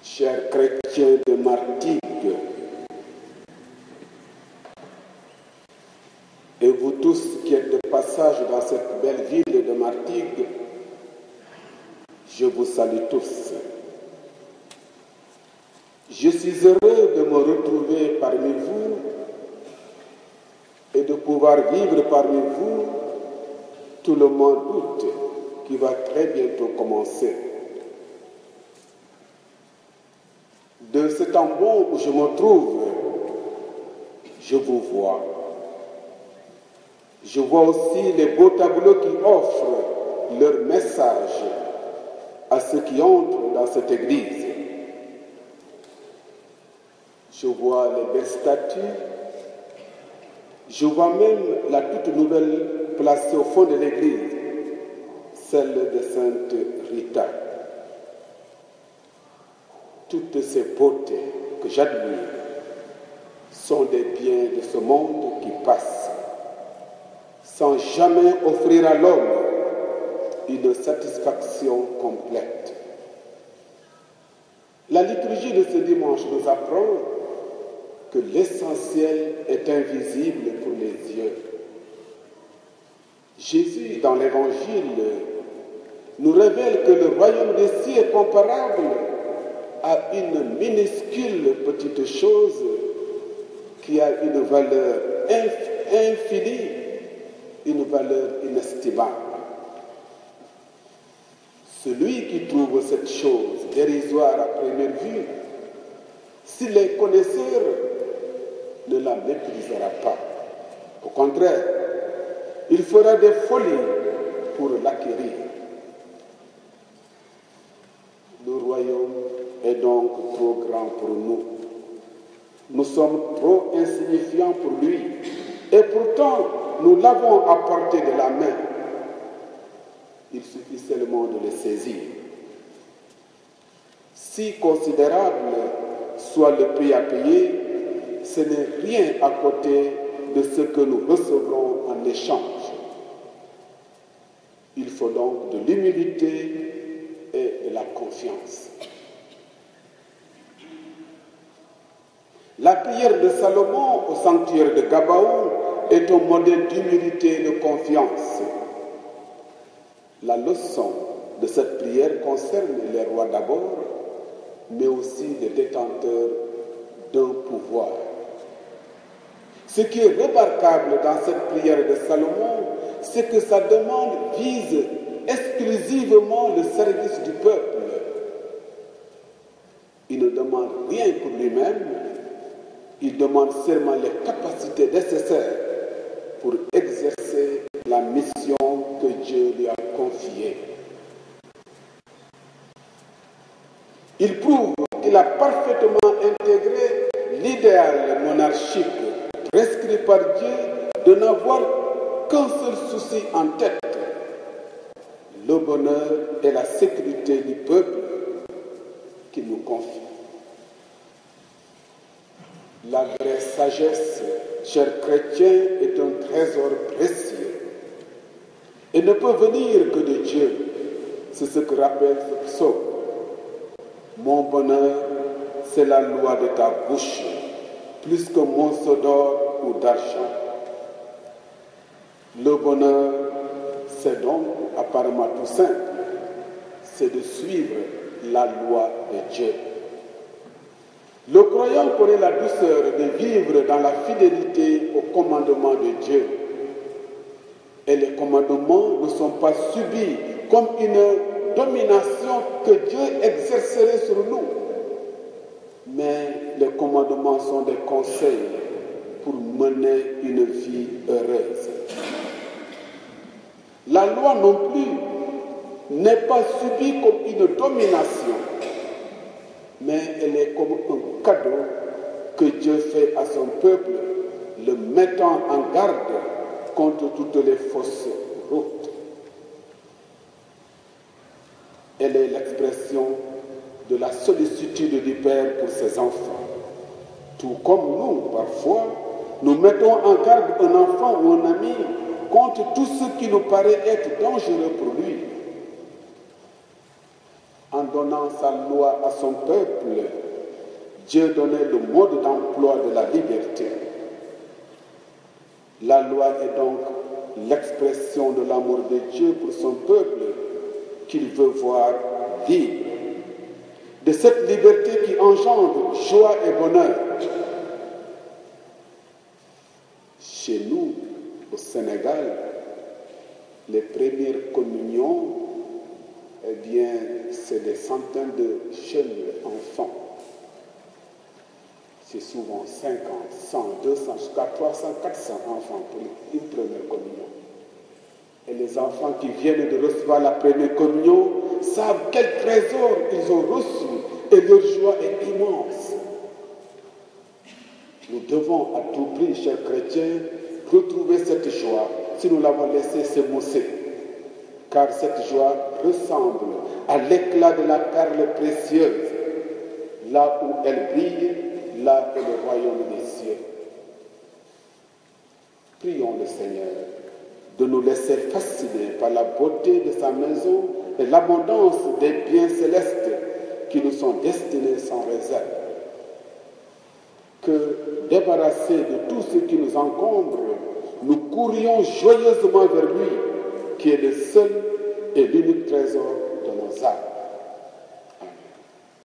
Chers chrétiens de Martigues, et vous tous qui êtes de passage dans cette belle ville de Martigues, je vous salue tous. Je suis heureux de me retrouver parmi vous et de pouvoir vivre parmi vous tout le mois d'août qui va très bientôt commencer. De cet embon où je me trouve, je vous vois. Je vois aussi les beaux tableaux qui offrent leur message à ceux qui entrent dans cette église. Je vois les belles statues. Je vois même la toute nouvelle placée au fond de l'église, celle de Sainte Rita. Toutes ces beautés que j'admire sont des biens de ce monde qui passent, sans jamais offrir à l'homme une satisfaction complète. La liturgie de ce dimanche nous apprend que l'essentiel est invisible pour les yeux. Jésus, dans l'Évangile, nous révèle que le royaume des cieux est comparable à une minuscule petite chose qui a une valeur infinie, une valeur inestimable. Celui qui trouve cette chose dérisoire à première vue, s'il est connaisseur, ne la méprisera pas. Au contraire, il fera des folies pour l'acquérir. Le royaume est donc trop grand pour nous. Nous sommes trop insignifiants pour lui. Et pourtant, nous l'avons à portée de la main. Il suffit seulement de le saisir. Si considérable soit le prix à payer, ce n'est rien à côté de ce que nous recevrons en échange. Il faut donc de l'humilité et de la confiance. La prière de Salomon au sanctuaire de Gabaon est un modèle d'humilité et de confiance. La leçon de cette prière concerne les rois d'abord, mais aussi les détenteurs d'un pouvoir. Ce qui est remarquable dans cette prière de Salomon, c'est que sa demande vise exclusivement le service du peuple. Il ne demande rien pour lui-même, il demande seulement les capacités nécessaires pour exercer la mission que Dieu lui a confiée. Il prouve qu'il a parfaitement intégré l'idéal monarchique prescrit par Dieu de n'avoir qu'un seul souci en tête, le bonheur et la sécurité du peuple qu'il nous confie. La vraie sagesse, chers chrétiens, est un trésor précieux et ne peut venir que de Dieu. C'est ce que rappelle ce psaume. Mon bonheur, c'est la loi de ta bouche, plus que monceau d'or ou d'argent. Le bonheur, c'est donc apparemment tout simple, c'est de suivre la loi de Dieu. Le croyant connaît la douceur de vivre dans la fidélité aux commandements de Dieu. Et les commandements ne sont pas subis comme une domination que Dieu exercerait sur nous. Mais les commandements sont des conseils pour mener une vie heureuse. La loi non plus n'est pas subie comme une domination, mais elle est comme un cadeau que Dieu fait à son peuple, le mettant en garde contre toutes les fausses routes. Elle est l'expression de la sollicitude du Père pour ses enfants. Tout comme nous, parfois, nous mettons en garde un enfant ou un ami contre tout ce qui nous paraît être dangereux pour lui. En donnant sa loi à son peuple, Dieu donnait le mode d'emploi de la liberté. La loi est donc l'expression de l'amour de Dieu pour son peuple qu'il veut voir libre. De cette liberté qui engendre joie et bonheur. Chez nous, au Sénégal, les premières communions, eh bien, c'est des centaines de jeunes enfants. C'est souvent 50, 100, 200, jusqu'à 300, 400 enfants pour une première communion. Et les enfants qui viennent de recevoir la première communion savent quel trésor ils ont reçu et leur joie est immense. Nous devons à tout prix, chers chrétiens, retrouver cette joie si nous l'avons laissée s'émousser. Car cette joie ressemble à l'éclat de la perle précieuse. Là où elle brille, là est le royaume des cieux. Prions le Seigneur de nous laisser fasciner par la beauté de sa maison et l'abondance des biens célestes qui nous sont destinés sans réserve. Que, débarrassés de tout ce qui nous encombre, nous courions joyeusement vers lui, qui est le seul et l'unique trésor de nos âmes.